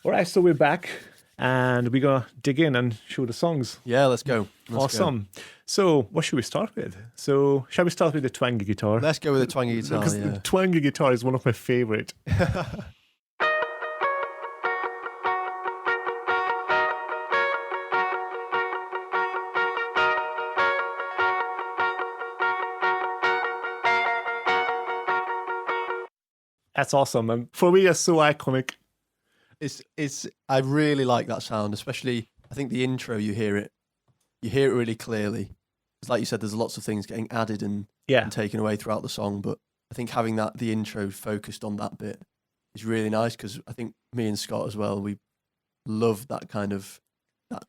All right, so we're back and we're going to dig in and show the songs. Yeah, let's go. Awesome. So, what should we start with? So, shall we start with the twangy guitar? Let's go with the twangy guitar. Because the twangy guitar is one of my favorite. That's awesome. And for me, it's so iconic. I really like that sound, especially I think the intro, you hear it really clearly. It's like you said, there's lots of things getting added and taken away throughout the song, but I think having the intro focused on that bit is really nice, because I think me and Scott as well, we love that kind of,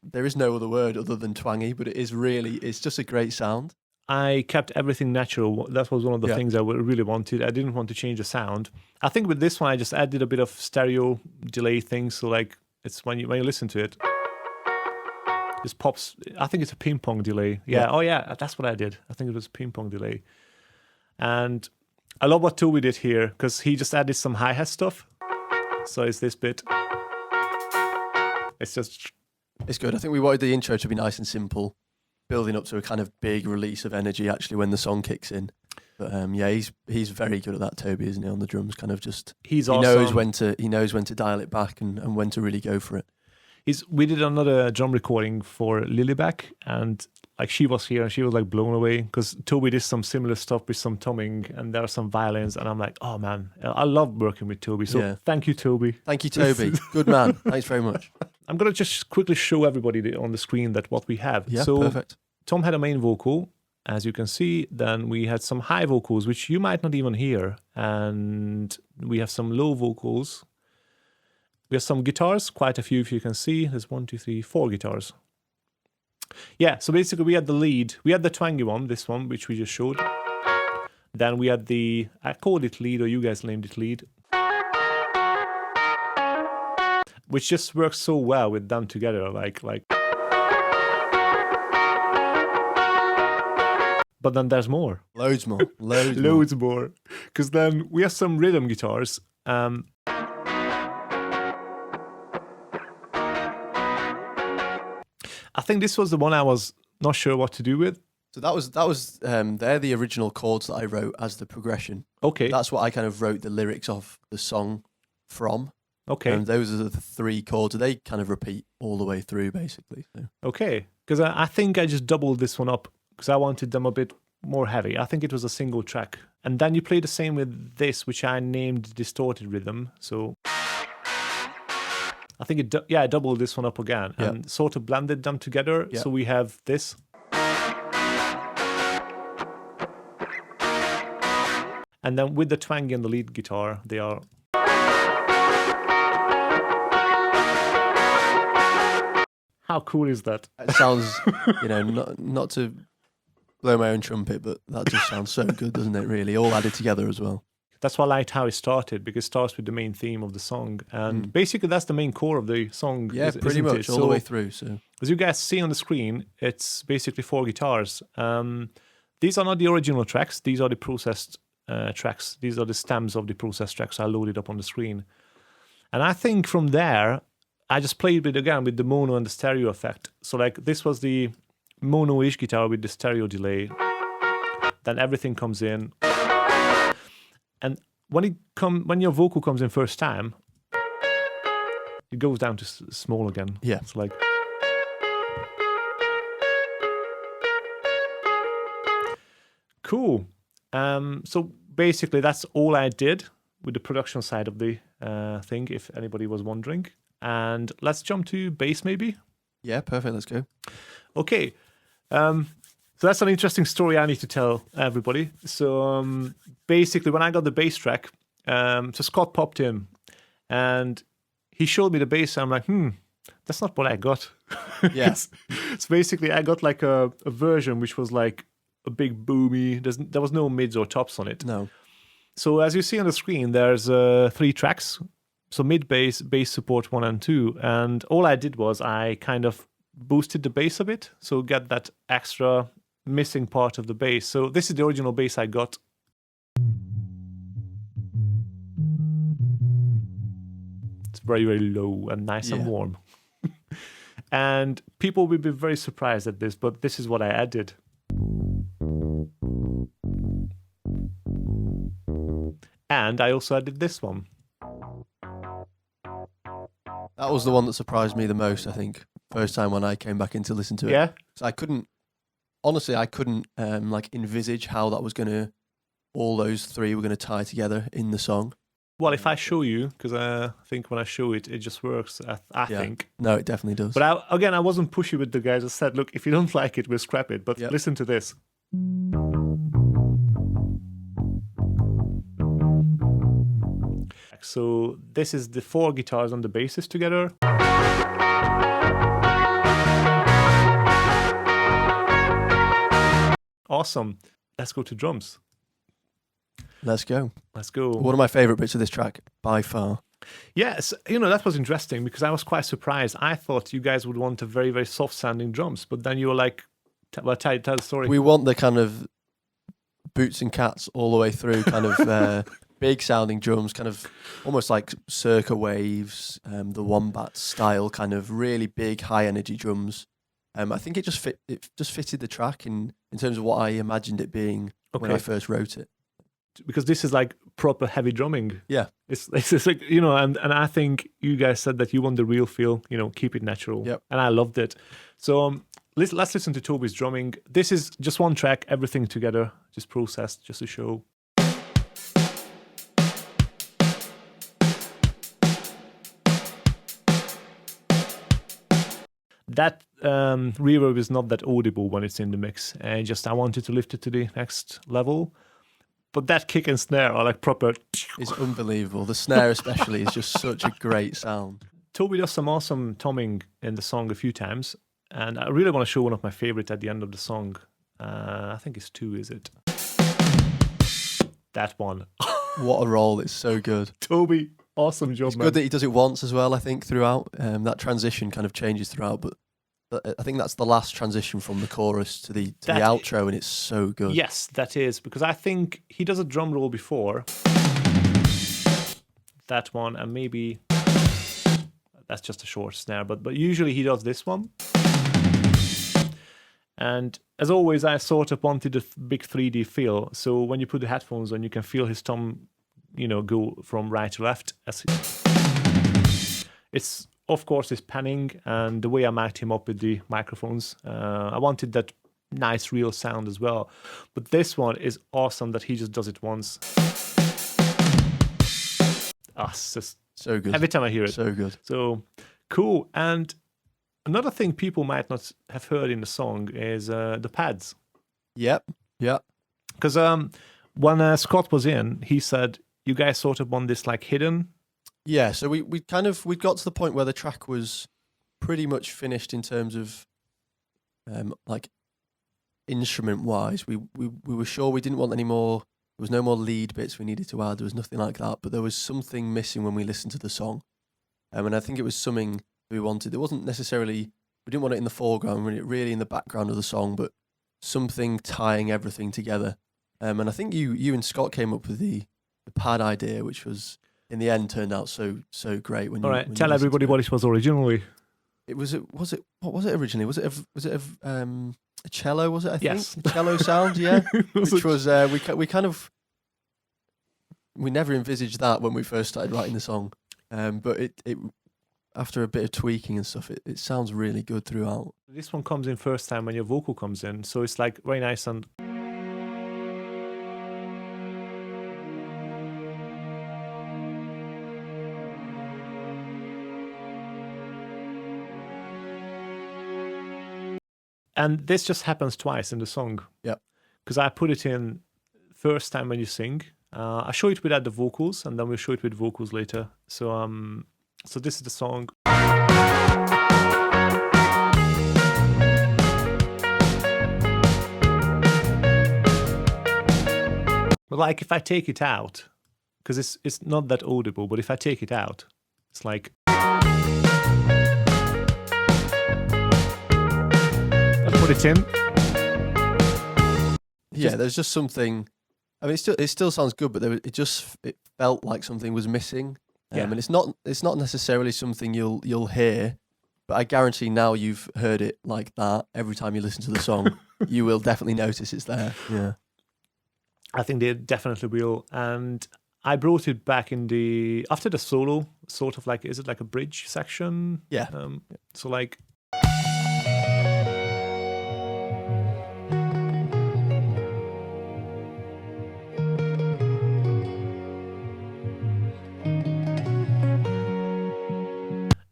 there is no other word other than twangy, but it's just a great sound. I kept everything natural. That was one of the things I really wanted. I didn't want to change the sound. I think with this one, I just added a bit of stereo delay thing. So like, it's when you listen to it, just pops. I think it's a ping pong delay. Yeah. Oh yeah, that's what I did. I think it was a ping pong delay. And I love what Toby did here, because he just added some hi-hat stuff. So it's this bit. It's good. I think we wanted the intro to be nice and simple, building up to a kind of big release of energy actually when the song kicks in. But he's very good at that, Toby, isn't he, on the drums? Kind of just he knows when to dial it back and when to really go for it. We did another drum recording for Lilyback, and like she was here and she was like blown away, because Toby did some similar stuff with some tumming and there are some violins, and I'm like, oh man, I love working with Toby. So thank you, Toby. Thank you, Toby. Good man. Thanks very much. I'm gonna just quickly show everybody on the screen that what we have. Yeah, so perfect. Tom had a main vocal, as you can see. Then we had some high vocals, which you might not even hear. And we have some low vocals. We have some guitars, quite a few, if you can see. There's 4 guitars. Yeah, so basically we had the lead. We had the twangy one, this one, which we just showed. Then we had I called it lead, or you guys named it lead, which just works so well with them together, like. But then there's more. Loads more. Loads more. Because then we have some rhythm guitars. I think this was the one I was not sure what to do with. So that was they're the original chords that I wrote as the progression. Okay. That's what I kind of wrote the lyrics of the song from. Okay. And those are the 3 chords. They kind of repeat all the way through, basically. So. Okay. Because I think I just doubled this one up, because I wanted them a bit more heavy. I think it was a single track. And then you play the same with this, which I named Distorted Rhythm. So I think I doubled this one up again and sort of blended them together. Yeah. So we have this. And then with the twangy and the lead guitar, they are. How cool is that? It sounds, not to blow my own trumpet, but that just sounds so good, doesn't it, really? All added together as well. That's why I liked how it started, because it starts with the main theme of the song. And basically that's the main core of the song. Yeah, pretty much, all the way through. So as you guys see on the screen, it's basically 4 guitars. These are not the original tracks. These are the processed tracks. These are the stems of the processed tracks I loaded up on the screen. And I think from there, I just played with the mono and the stereo effect. So like this was the mono-ish guitar with the stereo delay. Then everything comes in. And when your vocal comes in first time, it goes down to small again. Yeah. It's like. Cool. So basically that's all I did with the production side of the thing, if anybody was wondering. And let's jump to bass maybe. Yeah, perfect. Let's go. Okay. So that's an interesting story I need to tell everybody. So basically when I got the bass track, so Scott popped in and he showed me the bass. And I'm like, that's not what I got. Yes. So basically I got like a version which was like a big boomy. There was no mids or tops on it. No. So as you see on the screen, there's 3 tracks. So mid bass, bass support 1 and 2. And all I did was I kind of boosted the bass a bit. So get that extra missing part of the bass. So this is the original bass I got. It's very, very low and nice and warm. And people will be very surprised at this, but this is what I added. And I also added this one. That was the one that surprised me the most, I think. First time when I came back in to listen to it. Yeah. So I couldn't like envisage how that was all those three were gonna tie together in the song. Well, if I show you, because I think when I show it, it just works, I think. No, it definitely does. But I wasn't pushy with the guys. I said, look, if you don't like it, we'll scrap it. But listen to this. So this is the 4 guitars and the basses together. Awesome. Let's go to drums. Let's go. Let's go. One of my favorite bits of this track, by far. Yes, that was interesting because I was quite surprised. I thought you guys would want a very, very soft sounding drums, but then you were like, well, tell the story. We want the kind of boots and cats all the way through, kind of big sounding drums, kind of almost like circa waves, the Wombat style, kind of really big, high energy drums. I think it just fitted the track in terms of what I imagined it being when I first wrote it. Because this is like proper heavy drumming. Yeah. It's like, and I think you guys said that you want the real feel, keep it natural. Yep. And I loved it. So let's listen to Toby's drumming. This is just one track, everything together, just processed, just to show. That reverb is not that audible when it's in the mix. And I wanted to lift it to the next level. But that kick and snare are like proper. It's unbelievable. The snare especially is just such a great sound. Toby does some awesome tomming in the song a few times. And I really want to show one of my favorites at the end of the song. I think it's 2, is it? That one. What a roll. It's so good. Toby, awesome job, it's man. Good that he does it once as well, I think, throughout. That transition kind of changes throughout, but I think that's the last transition from the chorus to the outro, and it's so good. Yes, that is, because I think he does a drum roll before. That one, and maybe that's just a short snare, but usually he does this one. And as always, I sort of wanted a big 3D feel. So when you put the headphones on, you can feel his thumb, go from right to left. It's, of course, his panning and the way I mic'd him up with the microphones. I wanted that nice, real sound as well. But this one is awesome that he just does it once. It's just so good. Every time I hear it. So good. So cool. And another thing people might not have heard in the song is the pads. Yep. Yeah. Because when Scott was in, he said, you guys sort of want this like hidden. Yeah, so we got to the point where the track was pretty much finished in terms of like instrument wise. We were sure we didn't want any more. There was no more lead bits we needed to add. There was nothing like that. But there was something missing when we listened to the song, and I think it was something we wanted. It wasn't necessarily, we didn't want it in the foreground, really in the background of the song, but something tying everything together. And I think you and Scott came up with the pad idea, which was, in the end, turned out so great. All right, tell everybody what it was originally. What was it originally? Was it a cello? Was it? I think yes, a cello sound. Yeah, which was we never envisaged that when we first started writing the song, but it after a bit of tweaking and stuff, it sounds really good throughout. This one comes in first time when your vocal comes in, so it's like very nice and. And this just happens twice in the song. Yeah. Because I put it in first time when you sing. I show it without the vocals, and then we'll show it with vocals later. So this is the song. But like if I take it out, because it's not that audible, but if I take it out, it's like. Put it in. Yeah, there's just something. I mean, it still sounds good, but it felt like something was missing. And it's not necessarily something you'll hear, but I guarantee now you've heard it like that. Every time you listen to the song, you will definitely notice it's there. Yeah, I think they definitely will. And I brought it back after the solo, sort of like, is it like a bridge section? Yeah. So like.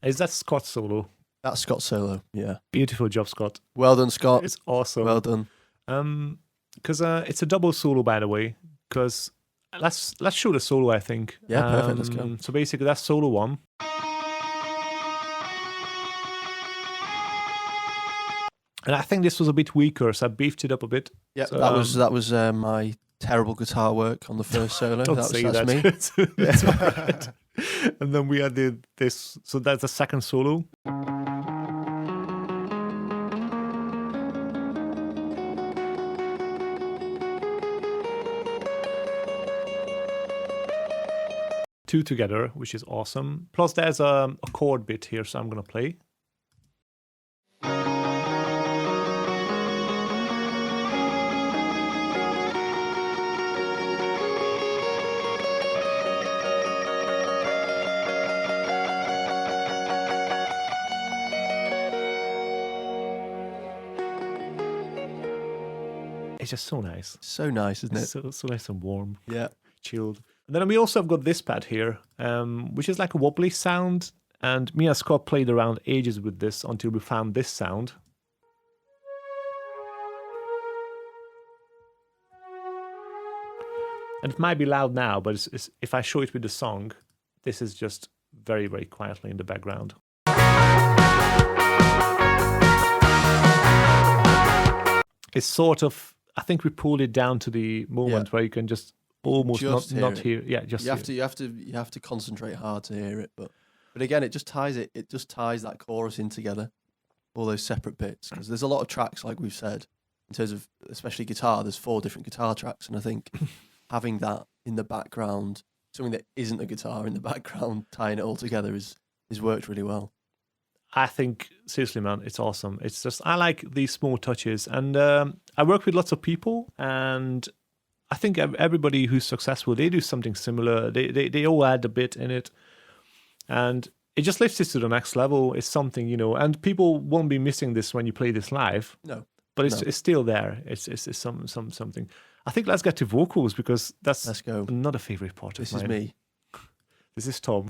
Is that Scott's solo? That's Scott's solo, yeah. Beautiful job, Scott. Well done, Scott. It's awesome. Well done. Because it's a double solo, by the way. Because let's show the solo, I think. Yeah, perfect. Let's go. So basically, that's solo 1. And I think this was a bit weaker, so I beefed it up a bit. Yeah, so, that was my terrible guitar work on the first solo. That's me. It's all right. And then we added this, so that's the second solo. Two together, which is awesome. Plus there's a chord bit here, so I'm going to play. It's just so nice. So nice, isn't it? So nice and warm. Yeah. Chilled. And then we also have got this pad here, which is like a wobbly sound. And me and Scott played around ages with this until we found this sound. And it might be loud now, but if I show it with the song, this is just very, very quietly in the background. It's sort of, I think we pulled it down to the moment where you can just almost not hear. Yeah, just you have to concentrate hard to hear it, but again, it just ties that chorus in together, all those separate bits, because there's a lot of tracks, like we've said, in terms of especially guitar. There's 4 different guitar tracks, and I think having that in the background, something that isn't a guitar in the background, tying it all together is worked really well. I think, seriously, man, it's awesome. It's just, I like these small touches. And I work with lots of people, and I think everybody who's successful, they do something similar. They all add a bit in it. And it just lifts it to the next level. It's something, and people won't be missing this when you play this live. No. But it's still there. It's something. I think let's get to vocals, because that's another favorite part of mine. This is me. This is Tom.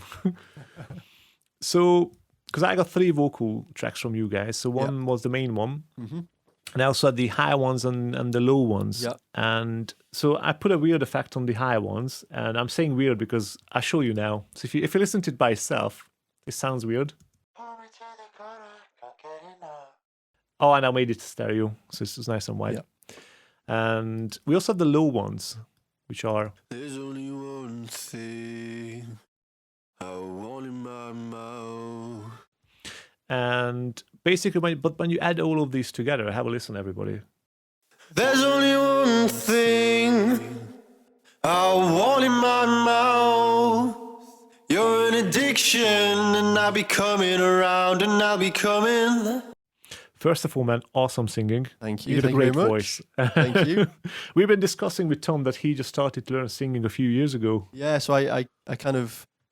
So, because I got 3 vocal tracks from you guys. So one was the main one. Mm-hmm. And I also had the high ones and the low ones. Yeah. And so I put a weird effect on the high ones. And I'm saying weird because I show you now. So if you listen to it by itself, it sounds weird. Oh, and I made it stereo. So it's nice and wide. Yeah. And we also have the low ones, which are... There's only one thing I want in my mouth. And basically, when you add all of these together, have a listen, everybody. There's only one thing I want in my mouth. You're an addiction, and I'll be coming around, and I'll be coming. First of all, man, awesome singing. Thank you. You got a great voice. Thank you. We've been discussing with Tom that he just started to learn singing a few years ago. Yeah, so I've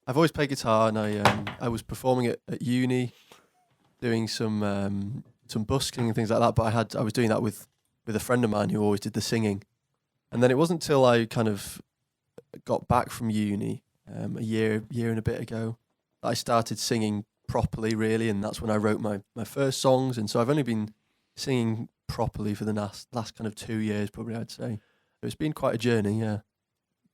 always played guitar, and I was performing at uni, doing some busking and things like that. But I was doing that with a friend of mine who always did the singing, and then it wasn't until I kind of got back from uni a year and a bit ago that I started singing properly, really, and that's when I wrote my first songs. And so I've only been singing properly for the last kind of 2 years, probably, I'd say. So it's been quite a journey, yeah.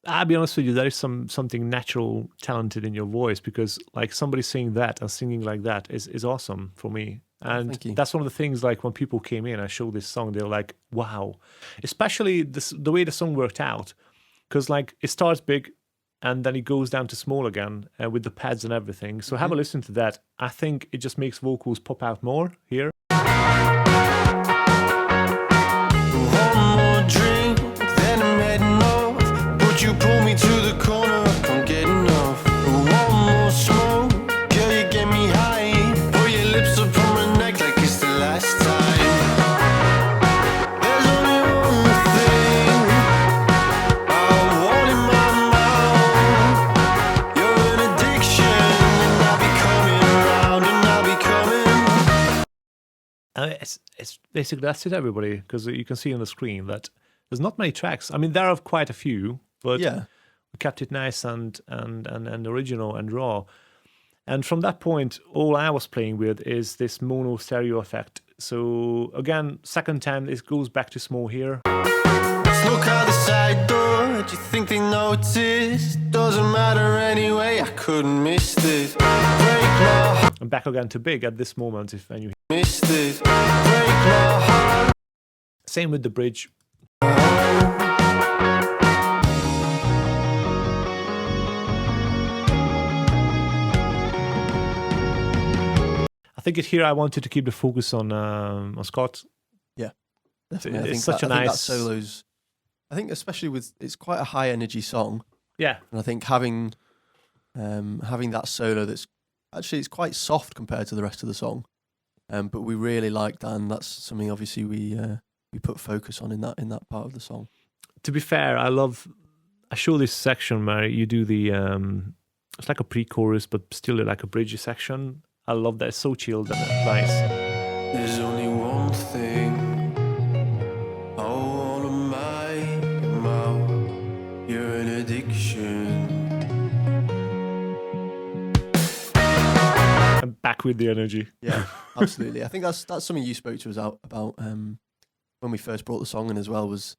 I'll be honest with you, there is something natural, talented in your voice, because like somebody saying that and singing like that is awesome for me. And that's one of the things, like when people came in, I showed this song, they're like, wow. Especially the way the song worked out, because like it starts big and then it goes down to small again with the pads and everything. So have a listen to that. I think it just makes vocals pop out more here. You pull me to the corner, I can't get enough. One more basically that's it, everybody, because you can see on the screen that there's not many tracks. I mean, there are quite a few, but we kept it nice and original and raw. And from that point, all I was playing with is this mono stereo effect. So again, second time, it goes back to small here. Look out the side door, do you think they noticed? Doesn't matter anyway, I couldn't miss this. Break my heart. And back again to big at this moment, if you Missed this. Break my heart. Same with the bridge. I think here I wanted to keep the focus on Scott. Yeah, definitely. It's such a nice. I think that solo's. I think especially with it's quite a high energy song. Yeah, and I think having that solo that's actually it's quite soft compared to the rest of the song, but we really like that, and that's something obviously we put focus on in that part of the song. To be fair, I show this section where you do the it's like a pre-chorus, but still like a bridge section. I love that. It's so chilled and nice. There's only one thing I wanna make out. You're an addiction. I'm back with the energy. Yeah, absolutely. I think that's something you spoke to us about when we first brought the song in as well. Was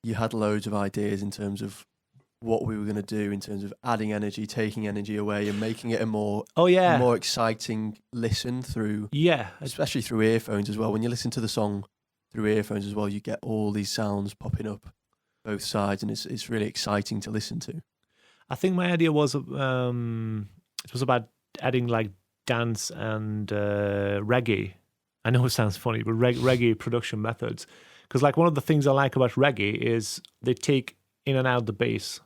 you had loads of ideas in terms of what we were going to do in terms of adding energy, taking energy away, and making it a more exciting listen through. Yeah, especially through earphones as well. When you listen to the song through earphones as well, you get all these sounds popping up both sides, and it's really exciting to listen to. I think my idea was it was about adding like dance and reggae. I know it sounds funny, but reggae production methods, because like one of the things I like about reggae is they take in and out the bass.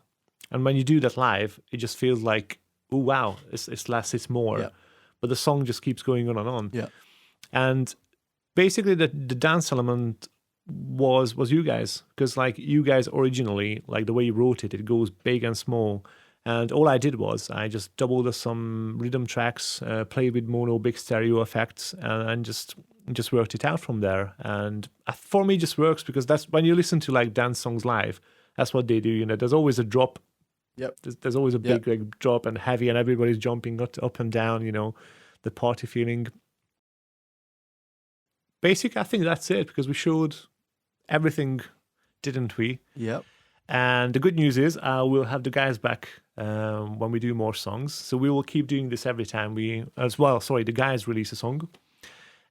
And when you do that live, it just feels like, oh wow, it's less, it's more. Yeah. But the song just keeps going on and on. Yeah. And basically the dance element was you guys, because like you guys originally, like the way you wrote it, it goes big and small. And all I did was I just doubled some rhythm tracks, played with mono big stereo effects, and just worked it out from there. And for me, it just works because that's when you listen to like dance songs live, that's what they do. You know, there's always a drop. Yep. There's always a big like, drop and heavy, and everybody's jumping up and down. You know, the party feeling. Basically, I think that's it because we showed everything, didn't we? Yep. And the good news is we'll have the guys back when we do more songs. So we will keep doing this every time the guys release a song.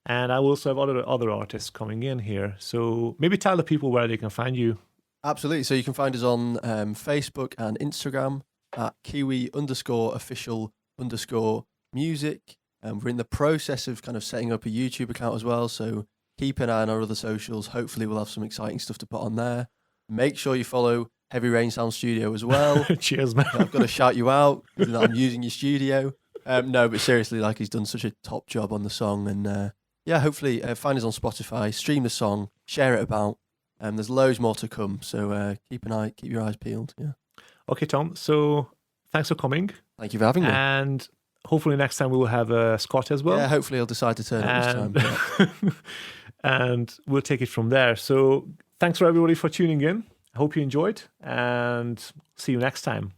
And I will also have other artists coming in here. So maybe tell the people where they can find you. Absolutely. So you can find us on Facebook and Instagram at Kiwi_official_music. We're in the process of kind of setting up a YouTube account as well. So keep an eye on our other socials. Hopefully we'll have some exciting stuff to put on there. Make sure you follow Heavy Rain Sound Studio as well. Cheers, man. I've got to shout you out because I'm using your studio. No, but seriously, like he's done such a top job on the song. And hopefully find us on Spotify, stream the song, share it about. There's loads more to come. So keep your eyes peeled. Yeah. Okay, Tom. So thanks for coming. Thank you for having me. And hopefully next time we will have Scott as well. Yeah, hopefully he'll decide to turn up this time. Yeah. And we'll take it from there. So thanks for everybody for tuning in. I hope you enjoyed and see you next time.